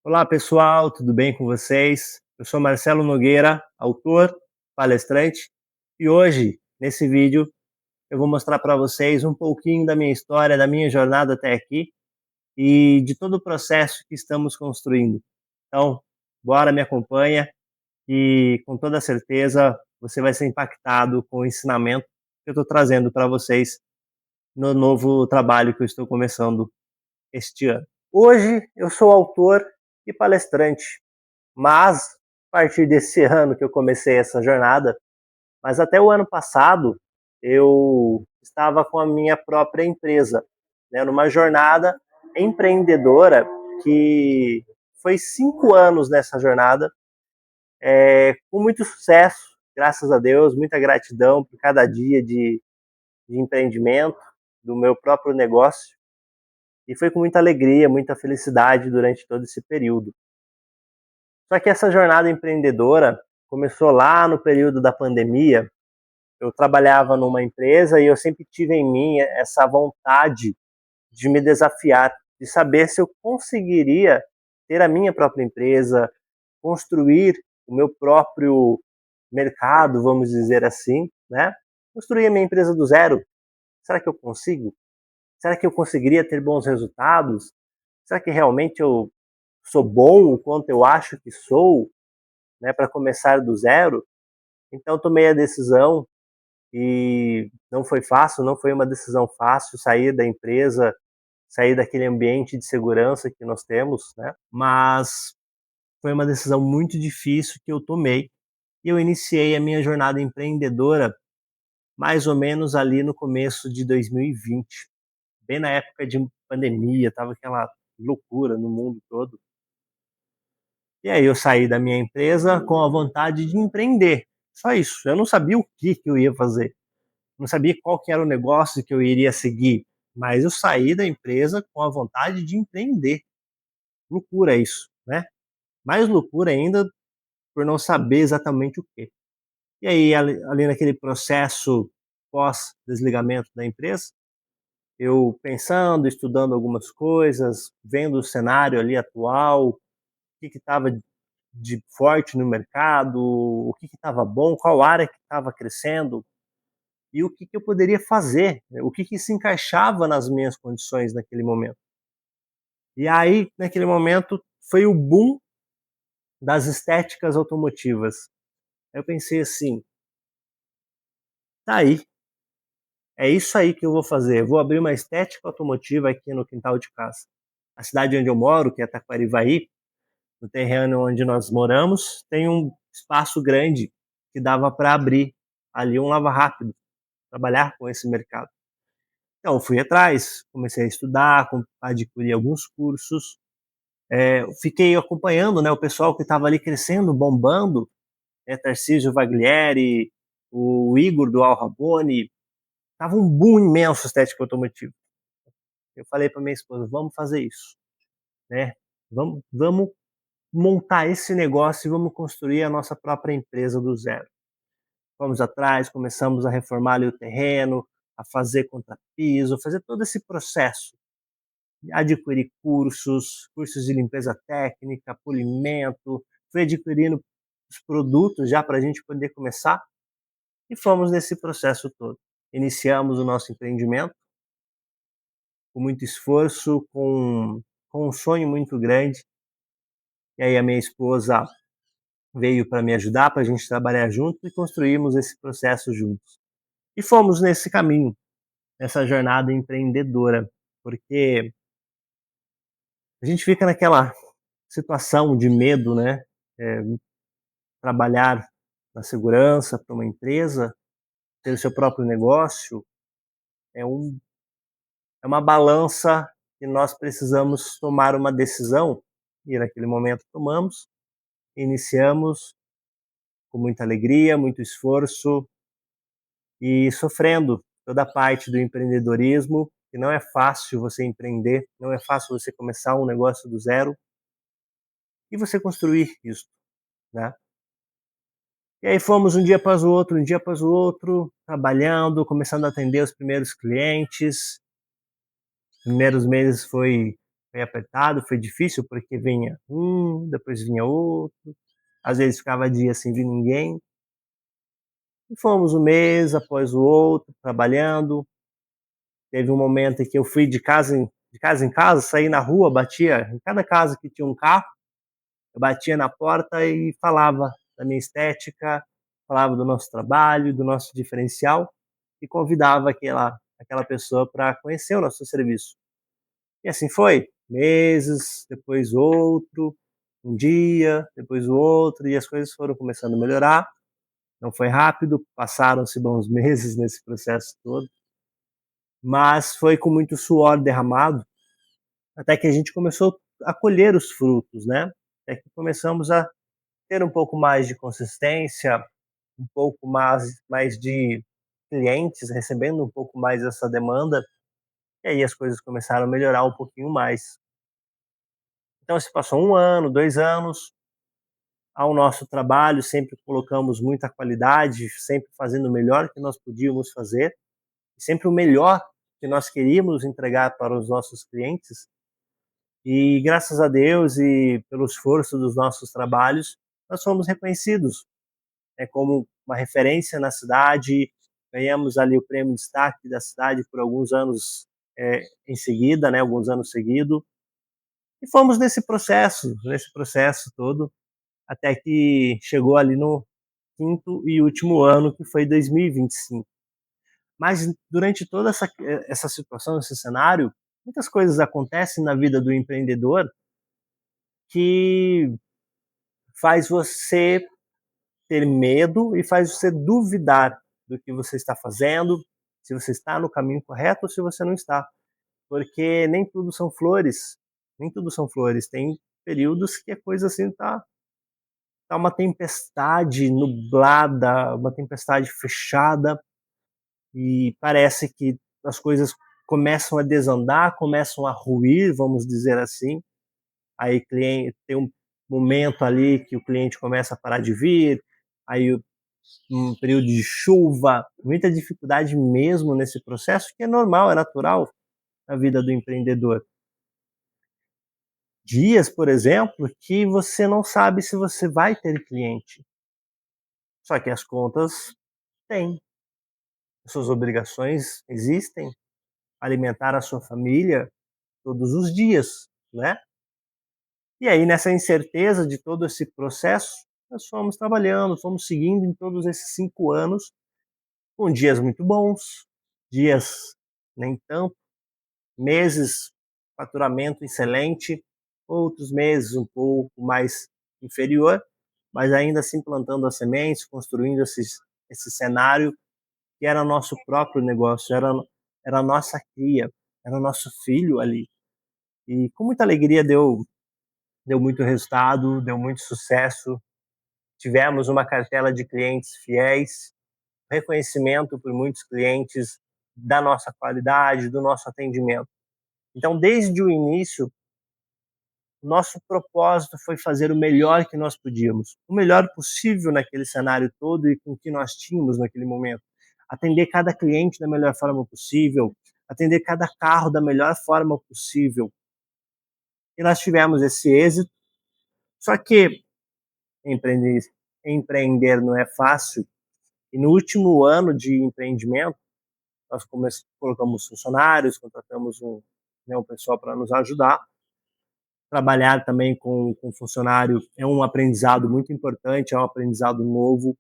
Olá pessoal, tudo bem com vocês? Eu sou Marcelo Nogueira, autor, palestrante, e hoje, nesse vídeo, eu vou mostrar para vocês um pouquinho da minha história, da minha jornada até aqui e de todo o processo que estamos construindo. Então, bora, me acompanha e com toda certeza você vai ser impactado com o ensinamento que eu estou trazendo para vocês no novo trabalho que eu estou começando este ano. Hoje eu sou autor e palestrante, mas a partir desse ano que eu comecei essa jornada, mas até o ano passado eu estava com a minha própria empresa, né, numa jornada empreendedora que foi 5 anos nessa jornada, com muito sucesso, graças a Deus, muita gratidão por cada dia de empreendimento, do meu próprio negócio, e foi com muita alegria, muita felicidade durante todo esse período. Só que essa jornada empreendedora começou lá no período da pandemia. Eu trabalhava numa empresa e eu sempre tive em mim essa vontade de me desafiar, de saber se eu conseguiria ter a minha própria empresa, construir o meu próprio mercado, vamos dizer assim, né? Construir a minha empresa do zero. Será que eu consigo? Será que eu conseguiria ter bons resultados? Será que realmente eu sou bom o quanto eu acho que sou, né, para começar do zero? Então tomei a decisão e não foi fácil, não foi uma decisão fácil sair da empresa, sair daquele ambiente de segurança que nós temos, né? Mas foi uma decisão muito difícil que eu tomei e eu iniciei a minha jornada empreendedora mais ou menos ali no começo de 2020, bem na época de pandemia, tava aquela loucura no mundo todo. E aí eu saí da minha empresa com a vontade de empreender. Só isso. Eu não sabia o que eu ia fazer. Não sabia qual que era o negócio que eu iria seguir. Mas eu saí da empresa com a vontade de empreender. Loucura isso, né? Mais loucura ainda por não saber exatamente o quê. E aí, ali naquele processo pós-desligamento da empresa, eu pensando, estudando algumas coisas, vendo o cenário ali atual, o que estava de forte no mercado, o que estava bom, qual área que estava crescendo e o que eu poderia fazer, né, o que se encaixava nas minhas condições naquele momento. E aí, naquele momento, foi o boom das estéticas automotivas. Eu pensei assim, tá aí, é isso aí que eu vou fazer. Eu vou abrir uma estética automotiva aqui no quintal de casa. A cidade onde eu moro, que é Taquarivaí, no terreno onde nós moramos, tem um espaço grande que dava para abrir ali um lava rápido, trabalhar com esse mercado. Então, eu fui atrás, comecei a estudar, adquirir alguns cursos, fiquei acompanhando, né, o pessoal que estava ali crescendo, bombando, né, Tarcísio Vaglieri, o Igor do Al Rabone, tava um boom imenso estético automotivo. Eu falei para minha esposa, vamos fazer isso, né? Vamos montar esse negócio e vamos construir a nossa própria empresa do zero. Fomos atrás, começamos a reformar ali o terreno, a fazer contrapiso, fazer todo esse processo, adquirir cursos de limpeza técnica, polimento, fui adquirindo os produtos já para a gente poder começar e fomos nesse processo todo. Iniciamos o nosso empreendimento com muito esforço, com um sonho muito grande, e aí a minha esposa veio para me ajudar, para a gente trabalhar junto e construirmos esse processo juntos. E fomos nesse caminho, nessa jornada empreendedora, porque a gente fica naquela situação de medo, né? É, trabalhar na segurança para uma empresa, ter o seu próprio negócio, é, um, é uma balança que nós precisamos tomar uma decisão, e naquele momento tomamos, iniciamos com muita alegria, muito esforço e sofrendo toda a parte do empreendedorismo, que não é fácil você empreender, não é fácil você começar um negócio do zero e você construir isso, né? E aí fomos um dia após o outro, um dia após o outro, trabalhando, começando a atender os primeiros clientes. Os primeiros meses foi Foi apertado, foi difícil, porque vinha um, depois vinha outro, às vezes ficava dias sem vir ninguém. E fomos um mês após o outro, trabalhando. Teve um momento em que eu fui de casa, saí na rua, batia em cada casa que tinha um carro, eu batia na porta e falava da minha estética, falava do nosso trabalho, do nosso diferencial e convidava aquela pessoa para conhecer o nosso serviço. E assim foi, meses, depois outro, um dia, depois o outro, e as coisas foram começando a melhorar. Não foi rápido, passaram-se bons meses nesse processo todo, mas foi com muito suor derramado, até que a gente começou a colher os frutos, né? Até que começamos a ter um pouco mais de consistência, um pouco mais de clientes, recebendo um pouco mais essa demanda, e aí as coisas começaram a melhorar um pouquinho mais. Então se passou um ano, 2 anos, ao nosso trabalho sempre colocamos muita qualidade, sempre fazendo o melhor que nós podíamos fazer, sempre o melhor que nós queríamos entregar para os nossos clientes. E graças a Deus e pelo esforço dos nossos trabalhos, nós fomos reconhecidos como uma referência na cidade, ganhamos ali o prêmio destaque da cidade por alguns anos em seguida, né, alguns anos seguidos, e fomos nesse processo todo, até que chegou ali no quinto e último ano, que foi 2025. Mas durante toda essa situação, esse cenário, muitas coisas acontecem na vida do empreendedor que faz você ter medo e faz você duvidar do que você está fazendo, se você está no caminho correto ou se você não está. Porque nem tudo são flores, nem tudo são flores. Tem períodos que a coisa assim tá uma tempestade nublada, uma tempestade fechada, e parece que as coisas começam a desandar, começam a ruir, vamos dizer assim. Aí cliente, tem um momento ali que o cliente começa a parar de vir, aí um período de chuva, muita dificuldade mesmo nesse processo, que é normal, é natural na vida do empreendedor. Dias, por exemplo, que você não sabe se você vai ter cliente, só que as contas têm, suas obrigações existem, alimentar a sua família todos os dias, né? E aí, nessa incerteza de todo esse processo, nós fomos trabalhando, fomos seguindo em todos esses 5 anos, com dias muito bons, dias nem tanto, meses faturamento excelente, outros meses um pouco mais inferior, mas ainda assim plantando as sementes, construindo esse cenário que era nosso próprio negócio, era a nossa cria, era o nosso filho ali. E com muita alegria deu muito resultado, deu muito sucesso. Tivemos uma cartela de clientes fiéis, reconhecimento por muitos clientes da nossa qualidade, do nosso atendimento. Então, desde o início, nosso propósito foi fazer o melhor que nós podíamos, o melhor possível naquele cenário todo e com o que nós tínhamos naquele momento. Atender cada cliente da melhor forma possível, atender cada carro da melhor forma possível. E nós tivemos esse êxito, só que empreender, empreender não é fácil. E no último ano de empreendimento, nós colocamos funcionários, contratamos um pessoal para nos ajudar. Trabalhar também com funcionário é um aprendizado muito importante, é um aprendizado novo,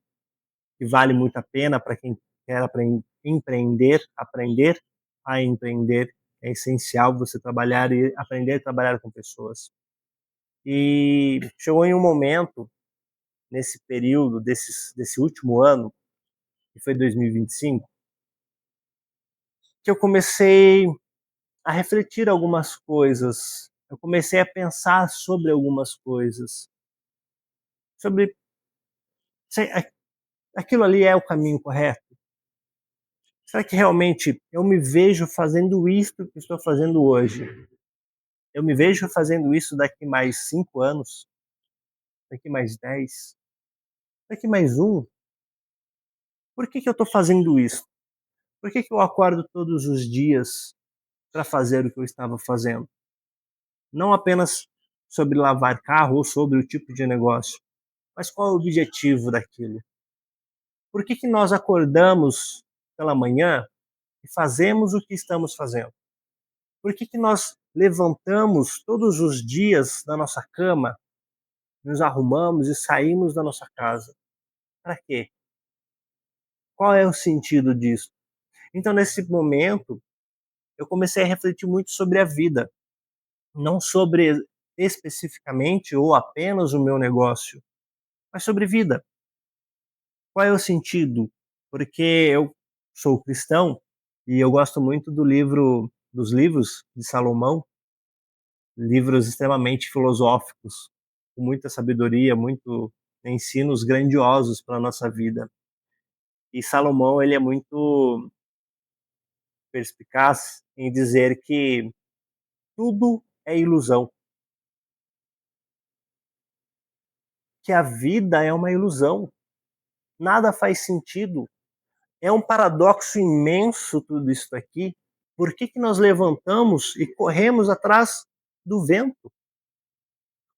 que vale muito a pena para quem quer empreender, aprender a empreender. É essencial você trabalhar e aprender a trabalhar com pessoas. E chegou em um momento, nesse período, desse último ano, que foi 2025, que eu comecei a refletir algumas coisas, eu comecei a pensar sobre algumas coisas, sobre se aquilo ali é o caminho correto. Será que realmente eu me vejo fazendo isso que estou fazendo hoje? Eu me vejo fazendo isso daqui mais 5 anos, daqui mais 10, daqui mais um? Por que eu estou fazendo isso? Por que eu acordo todos os dias para fazer o que eu estava fazendo? não apenas sobre lavar carro ou sobre o tipo de negócio, mas qual é o objetivo daquilo? Por que nós acordamos pela manhã e fazemos o que estamos fazendo? Por que nós levantamos todos os dias da nossa cama, nos arrumamos e saímos da nossa casa? Para quê? Qual é o sentido disso? Então, nesse momento, eu comecei a refletir muito sobre a vida, não sobre especificamente ou apenas o meu negócio, mas sobre vida. Qual é o sentido? Porque eu sou cristão e eu gosto muito dos livros de Salomão, livros extremamente filosóficos, com muita sabedoria, muito ensinos grandiosos para a nossa vida. E Salomão, ele é muito perspicaz em dizer que tudo é ilusão, que a vida é uma ilusão, nada faz sentido. É um paradoxo imenso tudo isso aqui. Por que nós levantamos e corremos atrás do vento?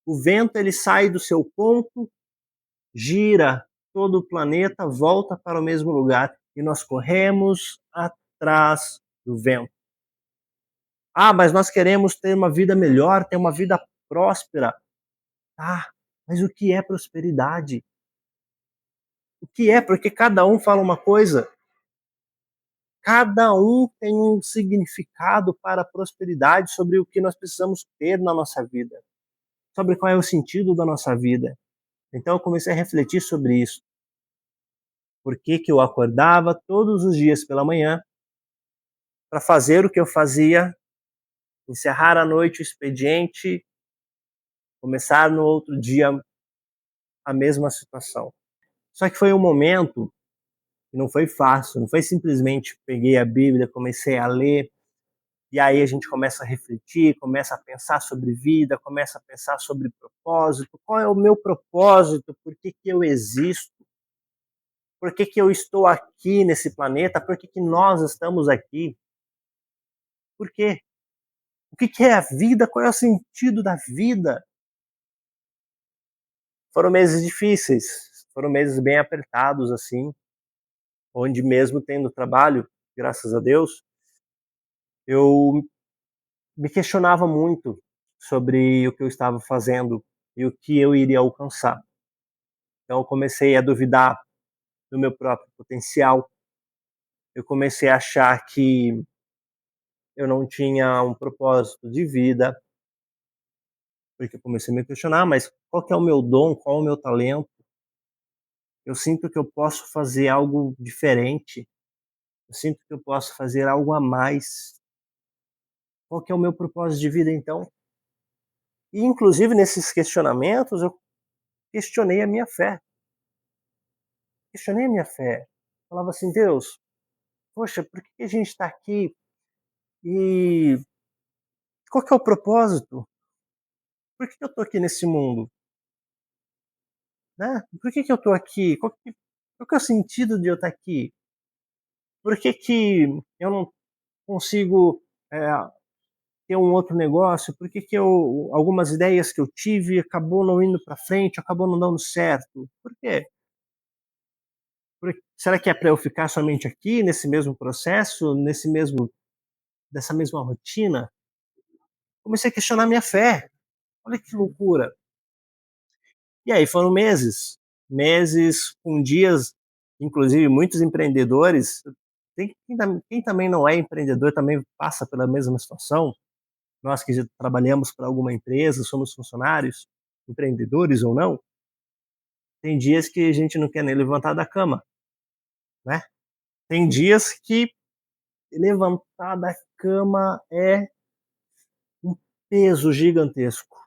O vento ele sai do seu ponto, gira todo o planeta, volta para o mesmo lugar e nós corremos atrás do vento. Ah, mas nós queremos ter uma vida melhor, ter uma vida próspera. Ah, mas o que é prosperidade? O que é? Porque cada um fala uma coisa. Cada um tem um significado para a prosperidade sobre o que nós precisamos ter na nossa vida, sobre qual é o sentido da nossa vida. Então eu comecei a refletir sobre isso. Por que eu acordava todos os dias pela manhã para fazer o que eu fazia, encerrar à noite o expediente, começar no outro dia a mesma situação. Só que foi um momento que não foi fácil, não foi simplesmente peguei a Bíblia, comecei a ler, e aí a gente começa a refletir, começa a pensar sobre vida, começa a pensar sobre propósito. Qual é o meu propósito? Por que eu existo? Por que eu estou aqui nesse planeta? Por que nós estamos aqui? Por quê? O que é a vida? Qual é o sentido da vida? Foram meses difíceis, foram meses bem apertados, assim, onde mesmo tendo trabalho, graças a Deus, eu me questionava muito sobre o que eu estava fazendo e o que eu iria alcançar. Então eu comecei a duvidar do meu próprio potencial. Eu comecei a achar que eu não tinha um propósito de vida, porque eu comecei a me questionar, mas qual que é o meu dom, qual é o meu talento? Eu sinto que eu posso fazer algo diferente. Eu sinto que eu posso fazer algo a mais. Qual que é o meu propósito de vida então? E inclusive nesses questionamentos eu questionei a minha fé. Questionei a minha fé. Falava assim, Deus, poxa, por que a gente está aqui? E qual que é o propósito? Por que eu estou aqui nesse mundo? Né? Por que eu estou aqui? Qual que é o sentido de eu estar aqui? Por que eu não consigo ter um outro negócio? Por que algumas ideias que eu tive acabou não indo para frente, acabou não dando certo? Por quê? Será que é para eu ficar somente aqui nesse mesmo processo, dessa mesma rotina? Comecei a questionar minha fé. Olha que loucura. E aí foram meses com dias, inclusive muitos empreendedores, quem também não é empreendedor também passa pela mesma situação. Nós que já trabalhamos para alguma empresa, somos funcionários, empreendedores ou não, tem dias que a gente não quer nem levantar da cama, né? Tem dias que levantar da cama é um peso gigantesco.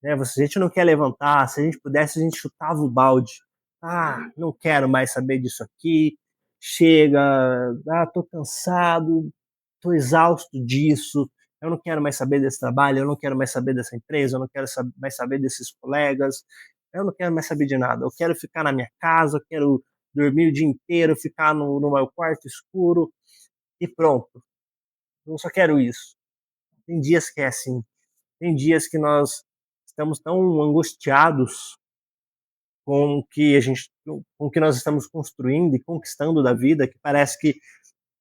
Né? A gente não quer levantar, se a gente pudesse, a gente chutava o balde. Ah, não quero mais saber disso aqui, chega, tô cansado, tô exausto disso, eu não quero mais saber desse trabalho, eu não quero mais saber dessa empresa, eu não quero mais saber desses colegas, eu não quero mais saber de nada, eu quero ficar na minha casa, eu quero dormir o dia inteiro, ficar no meu quarto escuro e pronto. Eu só quero isso. Tem dias que é assim. Tem dias que nós estamos tão angustiados com o que nós estamos construindo e conquistando da vida, que parece que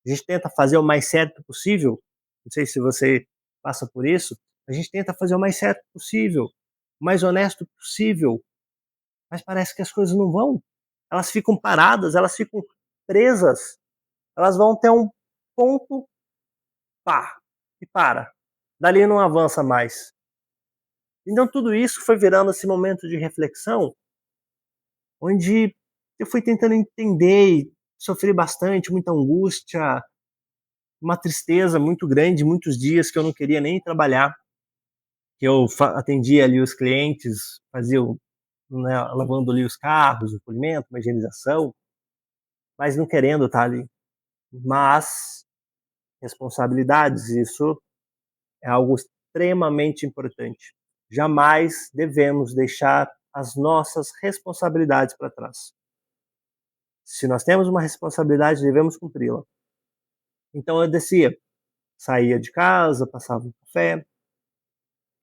a gente tenta fazer o mais certo possível. Não sei se você passa por isso. A gente tenta fazer o mais certo possível, o mais honesto possível, mas parece que as coisas não vão. Elas ficam paradas, elas ficam presas, elas vão até um ponto, pá, e para. Dali não avança mais. Então tudo isso foi virando esse momento de reflexão, onde eu fui tentando entender e sofri bastante, muita angústia, uma tristeza muito grande, muitos dias que eu não queria nem trabalhar, que eu atendia ali os clientes, fazia, né, lavando ali os carros, o polimento, uma higienização, mas não querendo estar ali. Mas responsabilidades, isso é algo extremamente importante. Jamais devemos deixar as nossas responsabilidades para trás. Se nós temos uma responsabilidade, devemos cumpri-la. Então eu descia, saía de casa, passava um café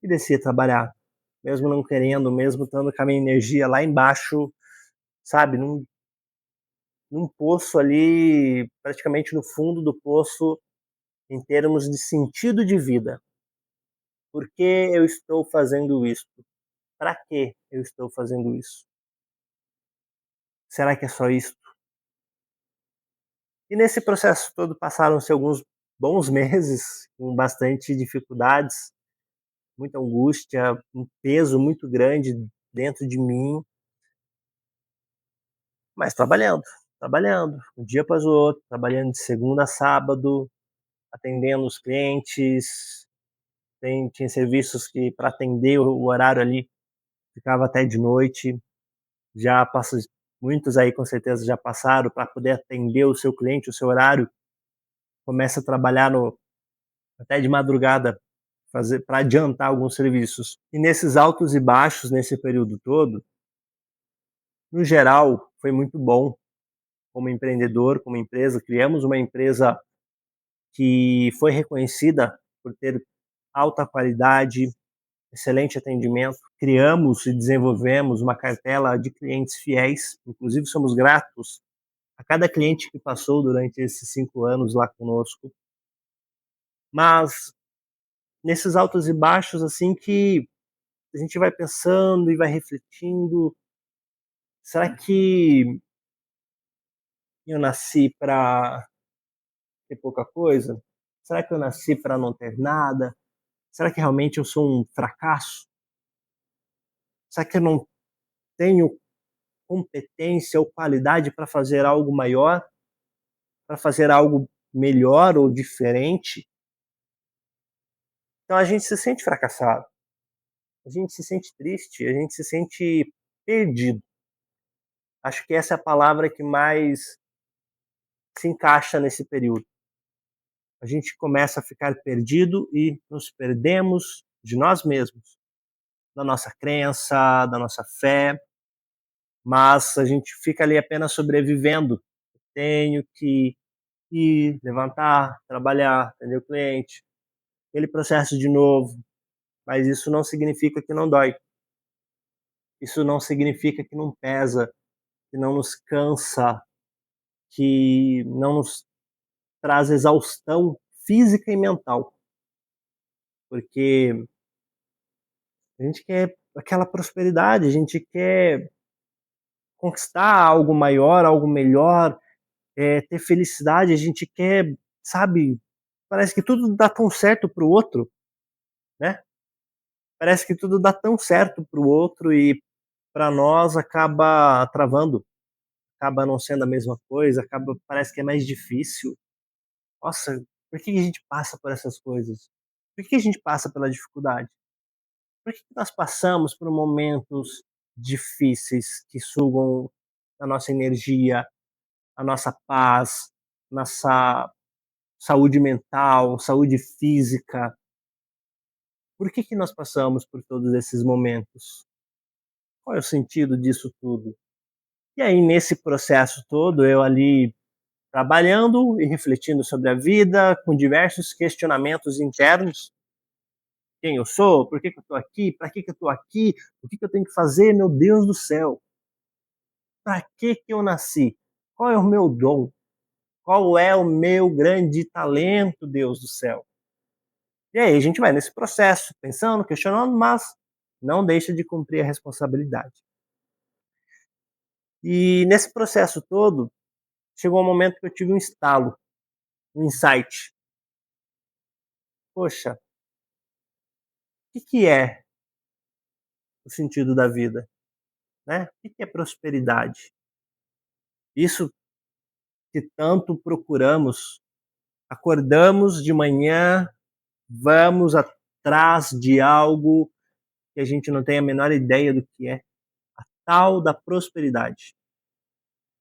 e descia trabalhar, mesmo não querendo, mesmo estando com a minha energia lá embaixo, sabe, num poço ali, praticamente no fundo do poço, em termos de sentido de vida. Por que eu estou fazendo isso? Para que eu estou fazendo isso? Será que é só isso? E nesse processo todo passaram-se alguns bons meses com bastante dificuldades, muita angústia, um peso muito grande dentro de mim, mas trabalhando, um dia após o outro, trabalhando de segunda a sábado, atendendo os clientes. Tinha serviços que, para atender o horário ali, ficava até de noite. Já passa, muitos aí com certeza já passaram, para poder atender o seu cliente, o seu horário, começa a trabalhar até de madrugada, para adiantar alguns serviços. E nesses altos e baixos, nesse período todo, no geral, foi muito bom como empreendedor, como empresa. Criamos uma empresa que foi reconhecida por ter alta qualidade, excelente atendimento. Criamos e desenvolvemos uma cartela de clientes fiéis, inclusive somos gratos a cada cliente que passou durante esses 5 anos lá conosco. Mas nesses altos e baixos, assim, que a gente vai pensando e vai refletindo, será que eu nasci para ter pouca coisa? Será que eu nasci para não ter nada? Será que realmente eu sou um fracasso? Será que eu não tenho competência ou qualidade para fazer algo maior, para fazer algo melhor ou diferente? Então a gente se sente fracassado, a gente se sente triste, a gente se sente perdido. Acho que essa é a palavra que mais se encaixa nesse período. A gente começa a ficar perdido e nos perdemos de nós mesmos, da nossa crença, da nossa fé, mas a gente fica ali apenas sobrevivendo. Tenho que ir, levantar, trabalhar, atender o cliente, aquele processo de novo, mas isso não significa que não dói. Isso não significa que não pesa, que não nos cansa, que não nos traz exaustão física e mental, porque a gente quer aquela prosperidade, a gente quer conquistar algo maior, algo melhor, ter felicidade, a gente quer, sabe, parece que tudo dá tão certo para o outro, né? Parece que tudo dá tão certo para o outro e para nós acaba travando, acaba não sendo a mesma coisa, acaba, parece que é mais difícil. Nossa, por que a gente passa por essas coisas? Por que a gente passa pela dificuldade? Por que nós passamos por momentos difíceis que sugam a nossa energia, a nossa paz, nossa saúde mental, saúde física? Por que nós passamos por todos esses momentos? Qual é o sentido disso tudo? E aí, nesse processo todo, eu ali trabalhando e refletindo sobre a vida, com diversos questionamentos internos, quem eu sou, por que eu estou aqui, para que eu estou aqui, o que eu tenho que fazer, meu Deus do céu. Para que eu nasci? Qual é o meu dom? Qual é o meu grande talento, Deus do céu? E aí a gente vai nesse processo, pensando, questionando, mas não deixa de cumprir a responsabilidade. E nesse processo todo, chegou um momento que eu tive um estalo, um insight. Poxa, o que é o sentido da vida? Né? O que é prosperidade? Isso que tanto procuramos, acordamos de manhã, vamos atrás de algo que a gente não tem a menor ideia do que é, a tal da prosperidade.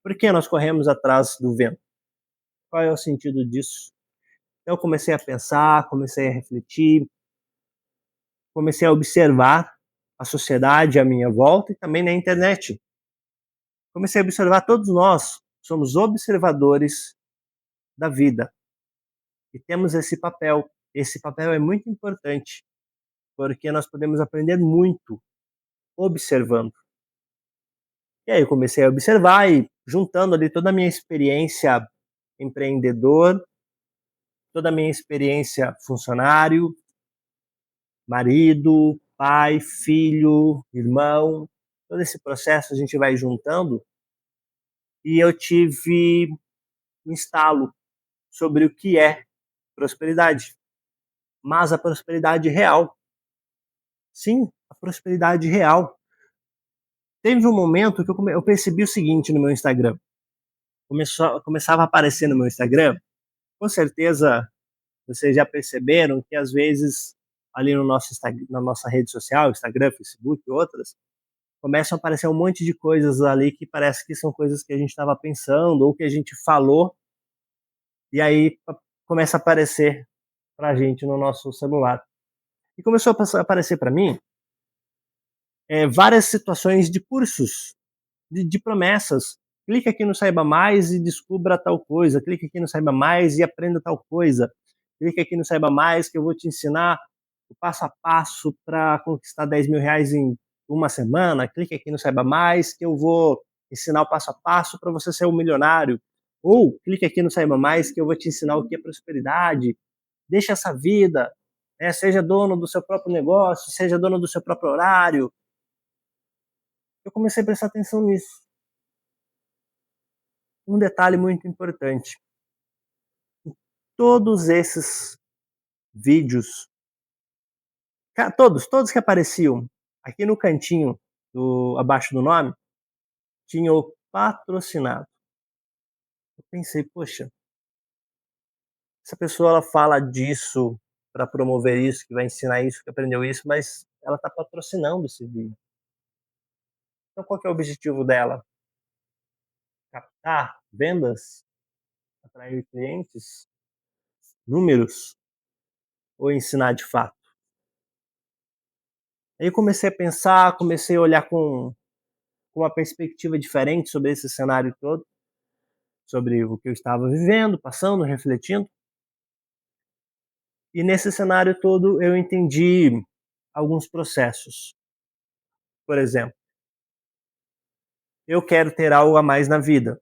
Por que nós corremos atrás do vento? Qual é o sentido disso? Então eu comecei a pensar, comecei a refletir, comecei a observar a sociedade à minha volta e também na internet. Comecei a observar, todos nós somos observadores da vida e temos esse papel. Esse papel é muito importante, porque nós podemos aprender muito observando. E aí eu comecei a observar e juntando ali toda a minha experiência empreendedor, toda a minha experiência funcionário, marido, pai, filho, irmão, todo esse processo a gente vai juntando e eu tive um estalo sobre o que é prosperidade, mas a prosperidade real. Sim, a prosperidade real. Teve um momento que eu percebi o seguinte no meu Instagram. Começava a aparecer no meu Instagram, com certeza vocês já perceberam que às vezes ali no nosso na nossa rede social, Instagram, Facebook e outras, começam a aparecer um monte de coisas ali que parece que são coisas que a gente estava pensando ou que a gente falou e aí começa a aparecer para a gente no nosso celular. E começou a aparecer para mim várias situações de cursos, de promessas. Clique aqui no Saiba Mais e descubra tal coisa. Clique aqui no Saiba Mais e aprenda tal coisa. Clique aqui no Saiba Mais que eu vou te ensinar o passo a passo para conquistar 10 mil reais em uma semana. Clique aqui no Saiba Mais que eu vou ensinar o passo a passo para você ser um milionário. Ou clique aqui no Saiba Mais que eu vou te ensinar o que é prosperidade. Deixa essa vida, seja dono do seu próprio negócio, seja dono do seu próprio horário. Eu comecei a prestar atenção nisso. Um detalhe muito importante: todos esses vídeos, todos que apareciam aqui no cantinho abaixo do nome, tinham patrocinado. Eu pensei, poxa, essa pessoa ela fala disso para promover isso, que vai ensinar isso, que aprendeu isso, mas ela está patrocinando esse vídeo. Então qual que é o objetivo dela? Captar vendas, atrair clientes, números ou ensinar de fato? Aí eu comecei a pensar, comecei a olhar com uma perspectiva diferente sobre esse cenário todo, sobre o que eu estava vivendo, passando, refletindo. E nesse cenário todo eu entendi alguns processos. Por exemplo, eu quero ter algo a mais na vida.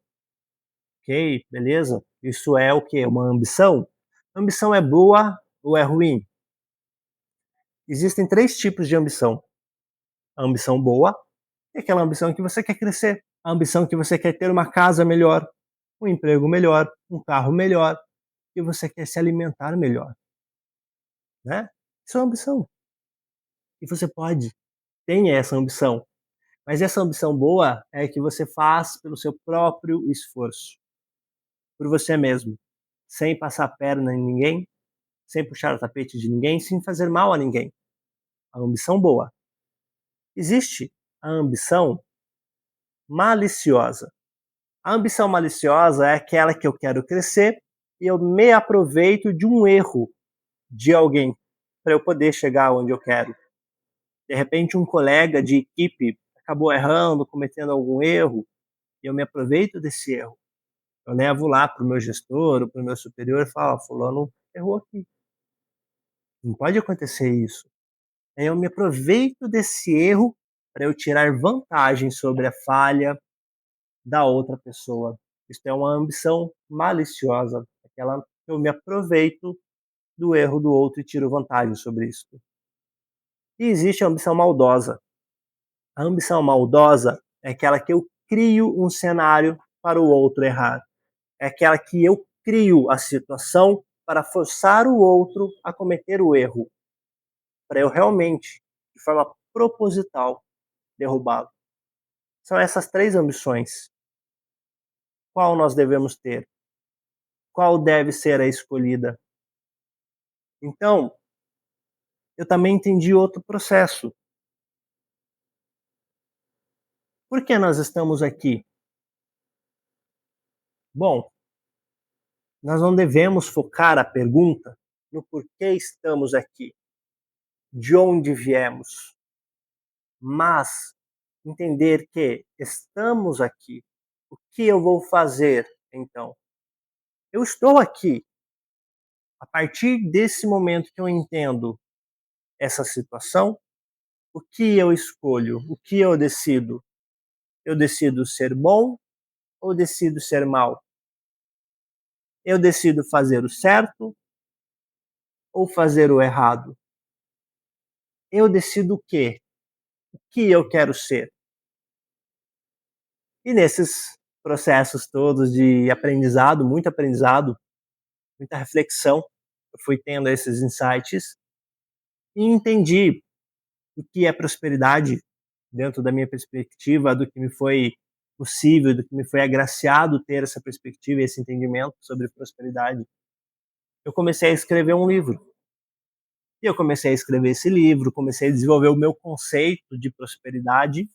Ok, beleza? Isso é o que? Uma ambição? A ambição é boa ou é ruim? Existem 3 tipos de ambição. A ambição boa é aquela ambição que você quer crescer. A ambição que você quer ter uma casa melhor, um emprego melhor, um carro melhor, que você quer se alimentar melhor, né? Isso é uma ambição. E você pode, tenha essa ambição. Mas essa ambição boa é que você faz pelo seu próprio esforço, por você mesmo, sem passar a perna em ninguém, sem puxar o tapete de ninguém, sem fazer mal a ninguém. A ambição boa. Existe a ambição maliciosa. A ambição maliciosa é aquela que eu quero crescer e eu me aproveito de um erro de alguém para eu poder chegar onde eu quero. De repente, um colega de equipe acabou errando, cometendo algum erro, e eu me aproveito desse erro. Eu levo lá para o meu gestor, para o meu superior e falo: fulano errou aqui. Não pode acontecer isso. Aí eu me aproveito desse erro para eu tirar vantagem sobre a falha da outra pessoa. Isso é uma ambição maliciosa, aquela que eu me aproveito do erro do outro e tiro vantagem sobre isso. E existe a ambição maldosa. A ambição maldosa é aquela que eu crio um cenário para o outro errar. É aquela que eu crio a situação para forçar o outro a cometer o erro, para eu realmente, de forma proposital, derrubá-lo. São essas três ambições. Qual nós devemos ter? Qual deve ser a escolhida? Então, eu também entendi outro processo. Por que nós estamos aqui? Bom, nós não devemos focar a pergunta no porquê estamos aqui, de onde viemos, mas entender que estamos aqui. O que eu vou fazer então? Eu estou aqui. A partir desse momento que eu entendo essa situação, o que eu escolho? O que eu decido? Eu decido ser bom ou decido ser mal? Eu decido fazer o certo ou fazer o errado? Eu decido o quê? O que eu quero ser? E nesses processos todos de aprendizado, muita reflexão, eu fui tendo esses insights e entendi o que é prosperidade dentro da minha perspectiva, do que me foi possível, do que me foi agraciado ter essa perspectiva e esse entendimento sobre prosperidade. Eu comecei a escrever um livro. E eu comecei a escrever esse livro, comecei a desenvolver o meu conceito de prosperidade.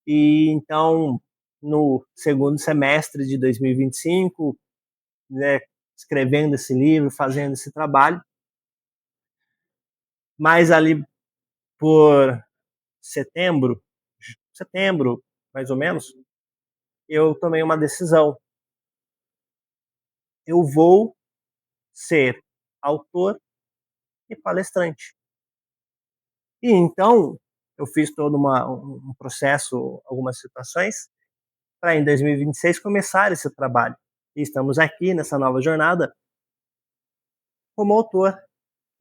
E então, no segundo semestre de 2025, né, escrevendo esse livro, fazendo esse trabalho, mas ali por setembro, mais ou menos, eu tomei uma decisão. Eu vou ser autor e palestrante. E então, eu fiz todo um processo, algumas situações, para em 2026 começar esse trabalho. E estamos aqui nessa nova jornada como autor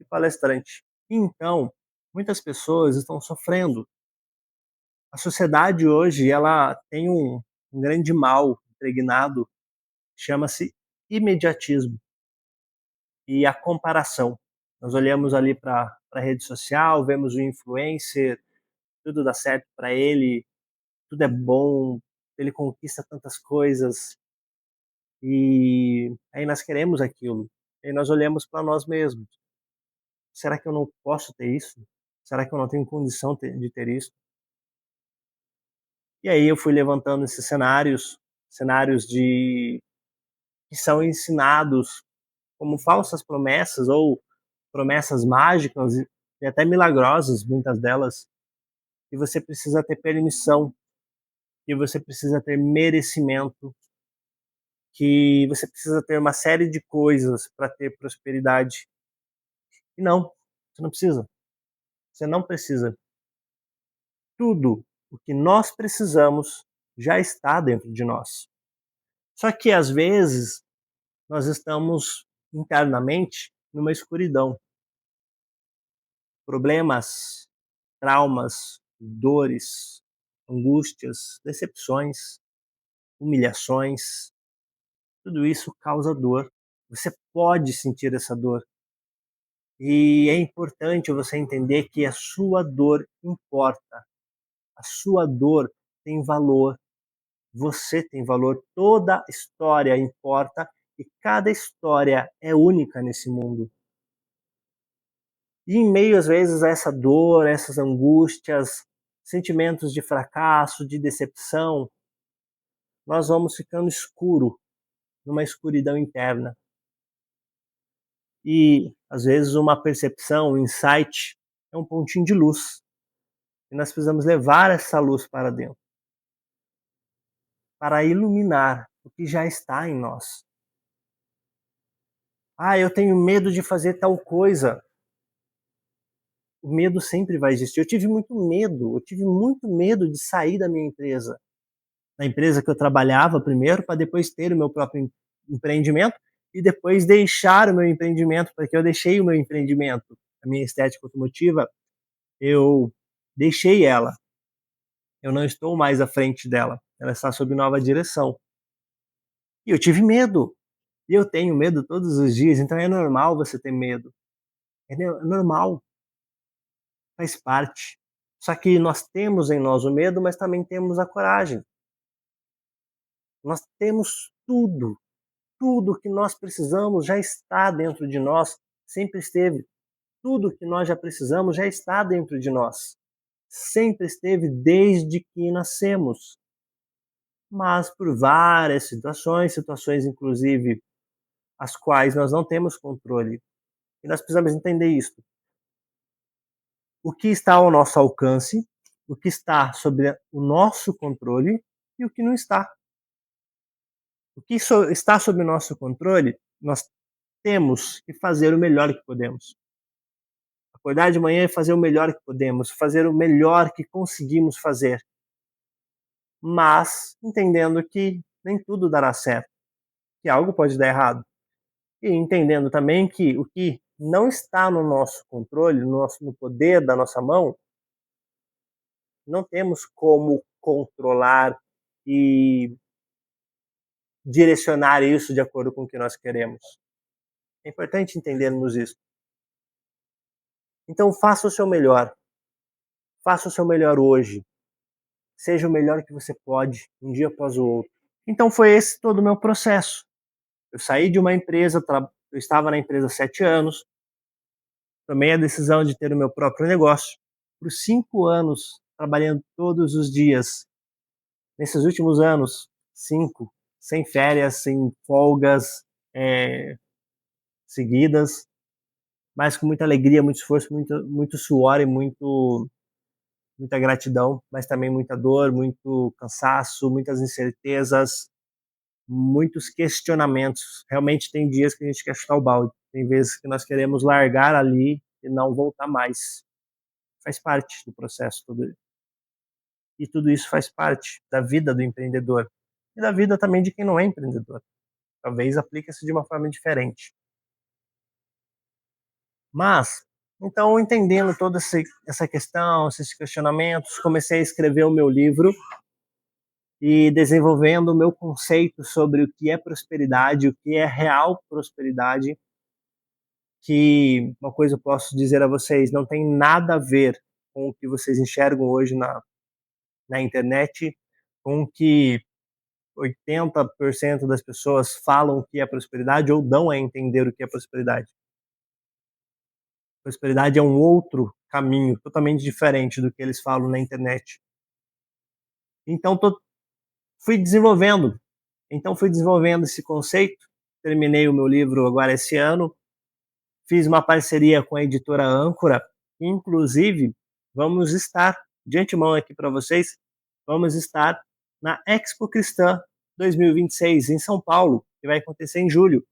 e palestrante. Então, muitas pessoas estão sofrendo. A sociedade hoje ela tem um grande mal impregnado, chama-se imediatismo e a comparação. Nós olhamos ali para a rede social, vemos o influencer, tudo dá certo para ele, tudo é bom, ele conquista tantas coisas e aí nós queremos aquilo. E aí nós olhamos para nós mesmos. Será que eu não posso ter isso? Será que eu não tenho condição de ter isso? E aí eu fui levantando esses cenários, cenários de que são ensinados como falsas promessas ou promessas mágicas e até milagrosas, muitas delas, e você precisa ter permissão, e você precisa ter merecimento, que você precisa ter uma série de coisas para ter prosperidade. E não, você não precisa. Você não precisa. Tudo o que nós precisamos já está dentro de nós. Só que às vezes nós estamos internamente numa escuridão. Problemas, traumas, dores, angústias, decepções, humilhações, tudo isso causa dor. Você pode sentir essa dor. E é importante você entender que a sua dor importa. A sua dor tem valor. Você tem valor. Toda história importa e cada história é única nesse mundo. E em meio, às vezes, a essa dor, a essas angústias, sentimentos de fracasso, de decepção, nós vamos ficando escuro, numa escuridão interna. E, às vezes, uma percepção, um insight, é um pontinho de luz. E nós precisamos levar essa luz para dentro, para iluminar o que já está em nós. Ah, eu tenho medo de fazer tal coisa. o medo sempre vai existir. Eu tive muito medo de sair da minha empresa. Da empresa que eu trabalhava primeiro, para depois ter o meu próprio empreendimento, e depois deixar o meu empreendimento, porque eu deixei o meu empreendimento, a minha estética automotiva, eu deixei ela. Eu não estou mais à frente dela. Ela está sob nova direção. E eu tive medo. E eu tenho medo todos os dias, então é normal você ter medo. É normal, faz parte. Só que nós temos em nós o medo, mas também temos a coragem. Nós temos tudo. Tudo que nós precisamos já está dentro de nós, sempre esteve. Tudo que nós já precisamos já está dentro de nós. Sempre esteve desde que nascemos. Mas por várias situações inclusive as quais nós não temos controle. E nós precisamos entender isso. O que está ao nosso alcance, o que está sob o nosso controle e o que não está. O que está sob o nosso controle, nós temos que fazer o melhor que podemos. Acordar de manhã e fazer o melhor que podemos, fazer o melhor que conseguimos fazer. Mas entendendo que nem tudo dará certo, que algo pode dar errado. E entendendo também que o que não está no nosso controle, no poder da nossa mão, não temos como controlar e direcionar isso de acordo com o que nós queremos. É importante entendermos isso. Então faça o seu melhor. Faça o seu melhor hoje. Seja o melhor que você pode, um dia após o outro. Então foi esse todo o meu processo. Eu saí de uma empresa, eu estava na empresa há 7 anos, tomei a decisão de ter o meu próprio negócio. Por 5 anos, trabalhando todos os dias. Nesses últimos anos, 5, sem férias, sem folgas seguidas, mas com muita alegria, muito esforço, muito suor e muita gratidão, mas também muita dor, muito cansaço, muitas incertezas, muitos questionamentos. Realmente tem dias que a gente quer chutar o balde, tem vezes que nós queremos largar ali e não voltar mais. Faz parte do processo todo. E tudo isso faz parte da vida do empreendedor e da vida também de quem não é empreendedor. Talvez aplique-se de uma forma diferente. Mas, então, entendendo toda essa questão, esses questionamentos, comecei a escrever o meu livro e desenvolvendo o meu conceito sobre o que é prosperidade, o que é real prosperidade, que uma coisa eu posso dizer a vocês, não tem nada a ver com o que vocês enxergam hoje na internet, com o que 80% das pessoas falam que é prosperidade ou dão a entender o que é prosperidade. Prosperidade é um outro caminho totalmente diferente do que eles falam na internet. Então fui desenvolvendo. Então fui desenvolvendo esse conceito. Terminei o meu livro agora esse ano. Fiz uma parceria com a editora Âncora. Inclusive, vamos estar, de antemão aqui para vocês, vamos estar na Expo Cristã 2026 em São Paulo, que vai acontecer em julho.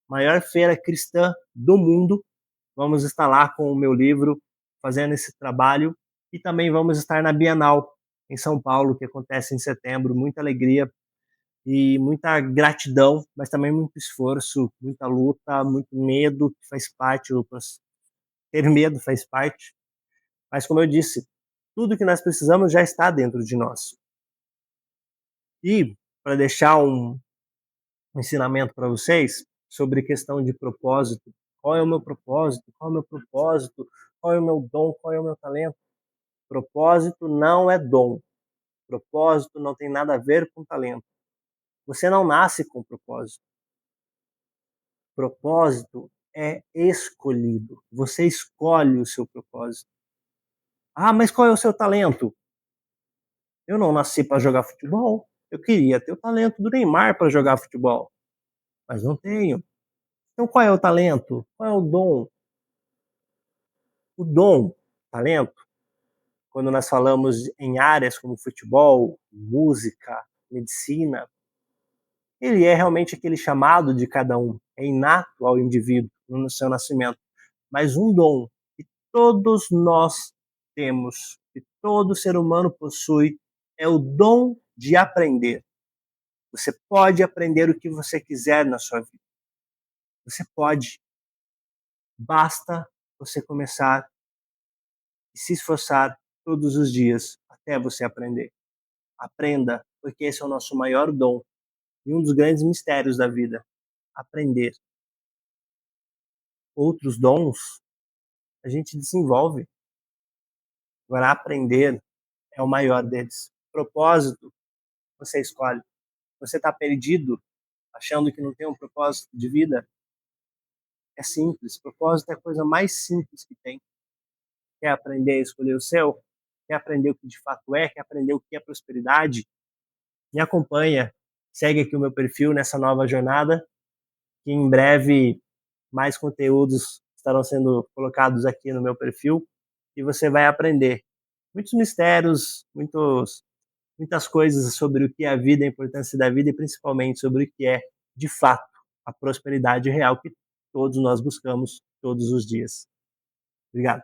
Maior feira cristã do mundo. Vamos estar lá com o meu livro, fazendo esse trabalho. E também vamos estar na Bienal, em São Paulo, que acontece em setembro. Muita alegria e muita gratidão, mas também muito esforço, muita luta, muito medo, que faz parte. Ter medo faz parte. Mas, como eu disse, tudo que nós precisamos já está dentro de nós. E, para deixar um ensinamento para vocês sobre questão de propósito, qual é o meu propósito? Qual é o meu propósito? Qual é o meu dom? Qual é o meu talento? Propósito não é dom. Propósito não tem nada a ver com talento. Você não nasce com propósito. Propósito é escolhido. Você escolhe o seu propósito. Ah, mas qual é o seu talento? Eu não nasci para jogar futebol. Eu queria ter o talento do Neymar para jogar futebol, mas não tenho. Então qual é o talento? Qual é o dom? O dom, talento, quando nós falamos em áreas como futebol, música, medicina, ele é realmente aquele chamado de cada um, é inato ao indivíduo no seu nascimento. Mas um dom que todos nós temos, que todo ser humano possui, é o dom de aprender. Você pode aprender o que você quiser na sua vida. Você pode. Basta você começar e se esforçar todos os dias até você aprender. Aprenda, porque esse é o nosso maior dom e um dos grandes mistérios da vida. Aprender. Outros dons a gente desenvolve. Agora, aprender é o maior deles. Propósito, você escolhe. Você está perdido, achando que não tem um propósito de vida? É simples. Propósito é a coisa mais simples que tem. Quer aprender a escolher o seu? Quer aprender o que de fato é? Quer aprender o que é prosperidade? Me acompanha, segue aqui o meu perfil nessa nova jornada, que em breve mais conteúdos estarão sendo colocados aqui no meu perfil e você vai aprender muitos mistérios, muitas coisas sobre o que é a vida, a importância da vida e principalmente sobre o que é, de fato, a prosperidade real que todos nós buscamos todos os dias. Obrigado.